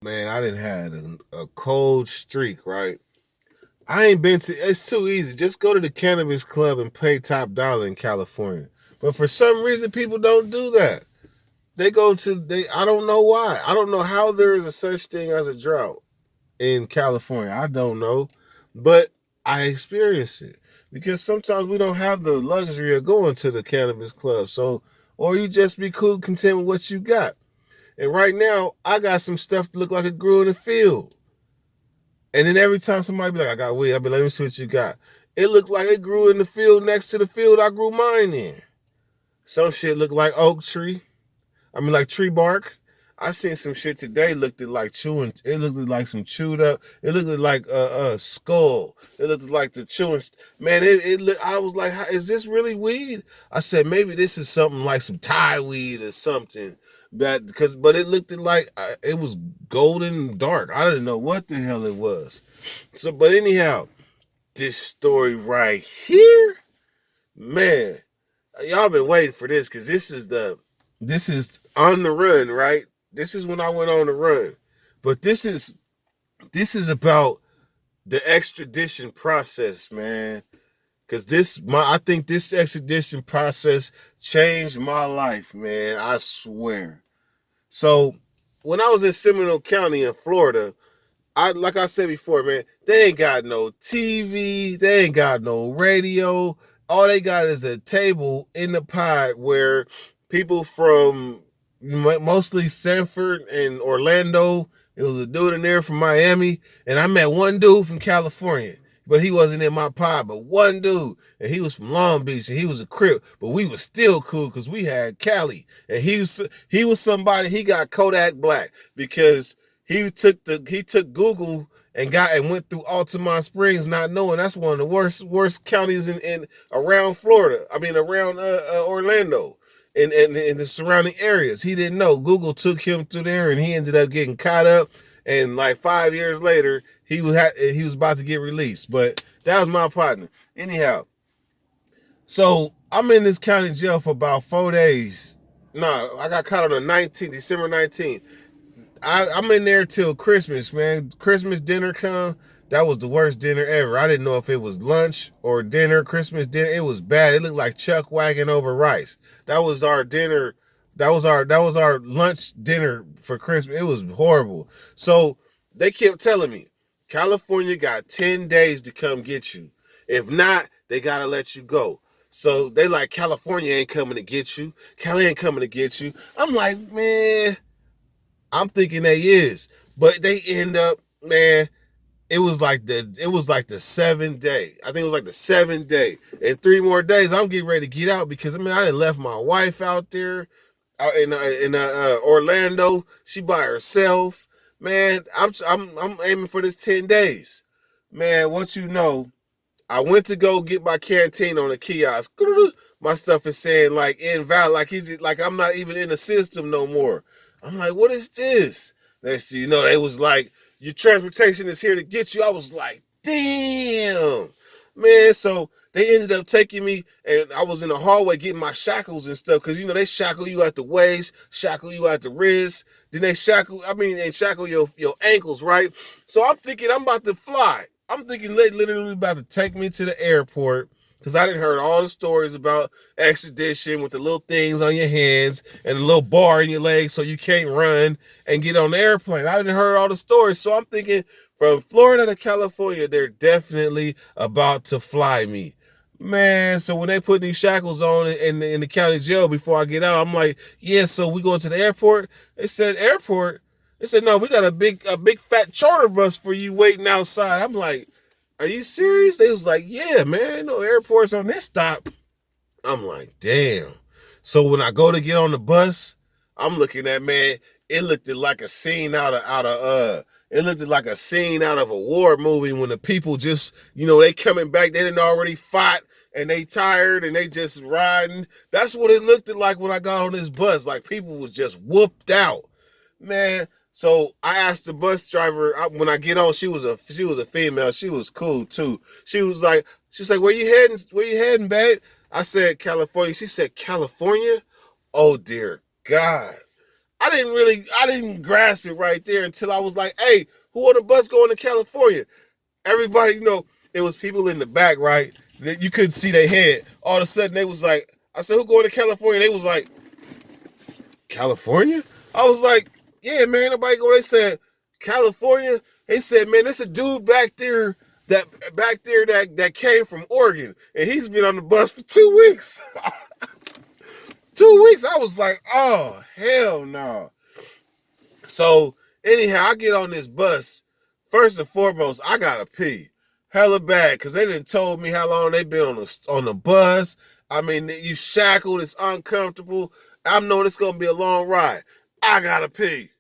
Man, I didn't had a cold streak, right? I ain't been to. It's too easy. Just go to the cannabis club and pay top dollar in California. But for some reason, people don't do that. They go to they. I don't know why. I don't know how there is a such thing as a drought in California. I don't know, but I experienced it because sometimes we don't have the luxury of going to the cannabis club. So, or you just be cool, content with what you got. And right now, I got some stuff to look like it grew in the field. And then every time somebody be like, I got weed, I be like, let me see what you got. It looked like it grew in the field next to the field I grew mine in. Some shit looked like oak tree. I mean, like tree bark. I seen some shit today looked like chewing. It looked like some chewed up. It looked like a skull. It looked like the chewing. Man, I was like, is this really weed? I said maybe this is something like some Thai weed or something. But it looked like it was golden dark. I didn't know what the hell it was. So, but anyhow, this story right here, man, y'all been waiting for this because this is on the run, right? This is when I went on the run. But this is about the extradition process, man. Cause I think this extradition process changed my life, man. I swear. So when I was in Seminole County in Florida, like I said before, man, they ain't got no TV, they ain't got no radio. All they got is a table in the pod where people from mostly Sanford and Orlando. It was a dude in there from Miami, and I met one dude from California, but he wasn't in my pod. But one dude, and he was from Long Beach, and he was a Crip, but we was still cool because we had Cali, and he was somebody. He got Kodak Black because he took Google and went through Altamont Springs, not knowing that's one of the worst counties in around Florida. I mean around Orlando and the surrounding areas. He didn't know. Google took him through there, and he ended up getting caught up. And like 5 years later, he was about to get released. But that was my partner. Anyhow, so I'm in this county jail for about 4 days. No, I got caught on the 19th, December 19th. I'm in there till Christmas, man. Christmas dinner come. That was the worst dinner ever. I didn't know if it was lunch or dinner. Christmas dinner. It was bad. It looked like chuck wagon over rice. That was our dinner. That was our lunch dinner for Christmas. It was horrible. So they kept telling me, California got 10 days to come get you. If not, they gotta let you go. So they like, California ain't coming to get you. Cali ain't coming to get you. I'm like, man, I'm thinking they is, but they end up, man. It was like the 7th day. I think it was like the 7th day. In 3 more days, I'm getting ready to get out because I didn't left my wife out there, out in Orlando. She by herself. Man, I'm aiming for this 10 days. Man, what you know? I went to go get my canteen on the kiosk. My stuff is saying like invalid, like I'm not even in the system no more. I'm like, what is this? Next thing you know, they was like, your transportation is here to get you. I was like, damn, man. So they ended up taking me, and I was in the hallway getting my shackles and stuff because they shackle you at the waist, shackle you at the wrist, then they shackle your ankles, right? So I'm thinking I'm about to fly. I'm thinking they literally about to take me to the airport because I didn't heard all the stories about extradition with the little things on your hands and a little bar in your legs so you can't run and get on the airplane. I didn't heard all the stories, so I'm thinking from Florida to California, they're definitely about to fly me. Man, so when they put these shackles on in the county jail before I get out, I'm like, yeah, so we going to the airport? They said, airport? They said, no, we got a big fat charter bus for you waiting outside. I'm like, are you serious? They was like, yeah, man, no airports on this stop. I'm like, damn. So when I go to get on the bus, I'm looking at, man, it looked like a scene it looked like a scene out of a war movie when the people just, they coming back, they didn't already fought and they tired and they just riding. That's what it looked like when I got on this bus. Like people was just whooped out. Man, so I asked the bus driver when I get on. She was a female. She was cool too. She's like, where you heading? Where you heading, babe? I said California. She said California. Oh dear God. I didn't grasp it right there until I was like, hey, who on the bus going to California? Everybody, it was people in the back, right? That you couldn't see their head. All of a sudden, they was like, I said, who going to California? They was like, California? I was like, yeah, man, nobody going. They said, California? They said, man, there's a dude that came from Oregon, and he's been on the bus for 2 weeks. 2 weeks. I was like, oh, hell no. So, anyhow, I get on this bus. First and foremost, I gotta pee. Hella bad, because they didn't told me how long they been on the bus. I mean, you shackled, it's uncomfortable. I'm knowing it's gonna be a long ride. I gotta pee.